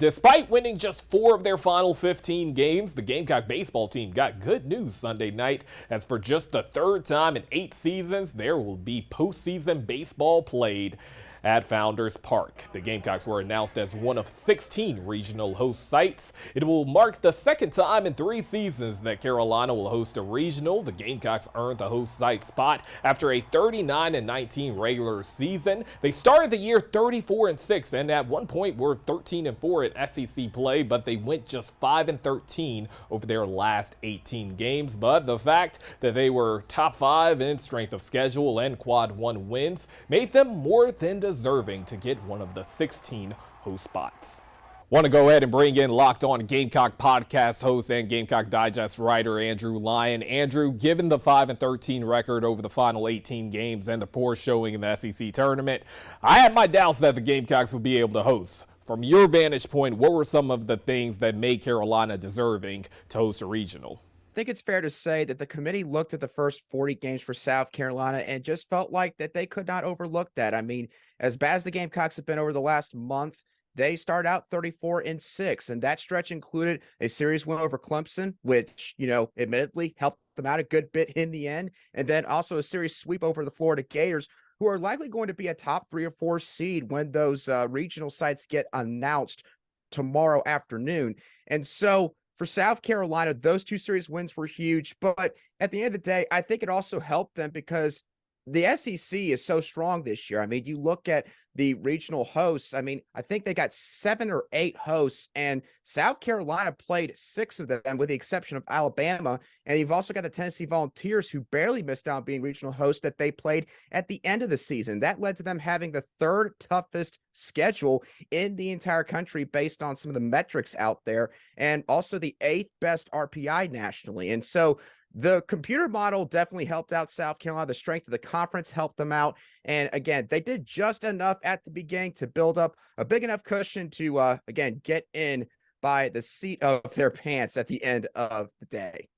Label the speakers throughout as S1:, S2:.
S1: Despite winning just 4 of their final 15 games, the Gamecock baseball team got good news Sunday night, as for just the third time in 8 seasons, there will be postseason baseball played at Founders Park. The Gamecocks were announced as one of 16 regional host sites. It will mark the second time in 3 seasons that Carolina will host a regional. The Gamecocks earned the host site spot after a 39-19 regular season. They started the year 34-6 and at one point were 13-4 at SEC play, but they went just 5-13 over their last 18 games. But the fact that they were top 5 in strength of schedule and quad 1 wins made them more than deserving to get one of the 16 host spots. Want to go ahead and bring in Locked On Gamecock podcast host and Gamecock Digest writer Andrew Lyon. Andrew, given the 5-13 record over the final 18 games and the poor showing in the SEC tournament, I had my doubts that the Gamecocks would be able to host. From your vantage point, what were some of the things that made Carolina deserving to host a regional?
S2: I think it's fair to say that the committee looked at the first 40 games for South Carolina and just felt like that they could not overlook that. I mean, as bad as the Gamecocks have been over the last month, they started out 34-6, and that stretch included a series win over Clemson, which, admittedly helped them out a good bit in the end, and then also a series sweep over the Florida Gators, who are likely going to be a top 3 or 4 seed when those regional sites get announced tomorrow afternoon. And so for South Carolina, those 2 series wins were huge, but at the end of the day, I think it also helped them because the SEC is so strong this year. I mean, you look at the regional hosts. I mean, I think they got 7 or 8 hosts, and South Carolina played 6 of them, with the exception of Alabama. And you've also got the Tennessee Volunteers, who barely missed out on being regional hosts, that they played at the end of the season. That led to them having the 3rd toughest schedule in the entire country based on some of the metrics out there, and also the 8th best RPI nationally. And so the computer model definitely helped out South Carolina. The strength of the conference helped them out. And again, they did just enough at the beginning to build up a big enough cushion to, again, get in by the seat of their pants at the end of the day.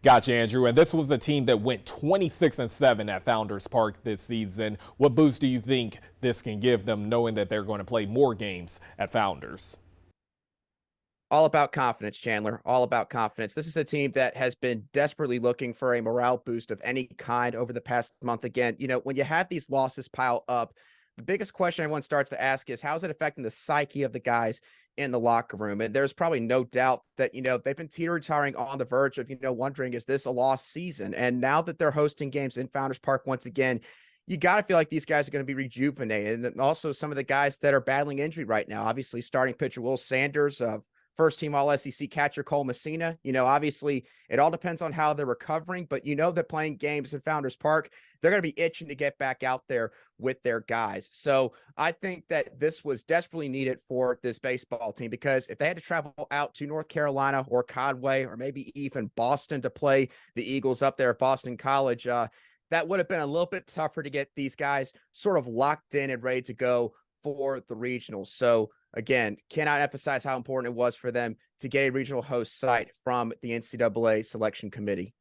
S1: Gotcha, Andrew. And this was a team that went 26-7 at Founders Park this season. What boost do you think this can give them, knowing that they're going to play more games at Founders?
S2: All about confidence, Chandler. All about confidence. This is a team that has been desperately looking for a morale boost of any kind over the past month. Again, when you have these losses pile up, the biggest question everyone starts to ask is, how is it affecting the psyche of the guys in the locker room? And there's probably no doubt that, they've been teeter-tottering on the verge of, wondering, is this a lost season? And now that they're hosting games in Founders Park once again, you got to feel like these guys are going to be rejuvenated. And also some of the guys that are battling injury right now, obviously starting pitcher Will Sanders, first team all SEC catcher Cole Messina. Obviously it all depends on how they're recovering, but that playing games in Founders Park, they're going to be itching to get back out there with their guys. So I think that this was desperately needed for this baseball team, because if they had to travel out to North Carolina or Conway or maybe even Boston to play the Eagles up there at Boston College, that would have been a little bit tougher to get these guys sort of locked in and ready to go for the regionals. So again, cannot emphasize how important it was for them to get a regional host site from the NCAA selection committee.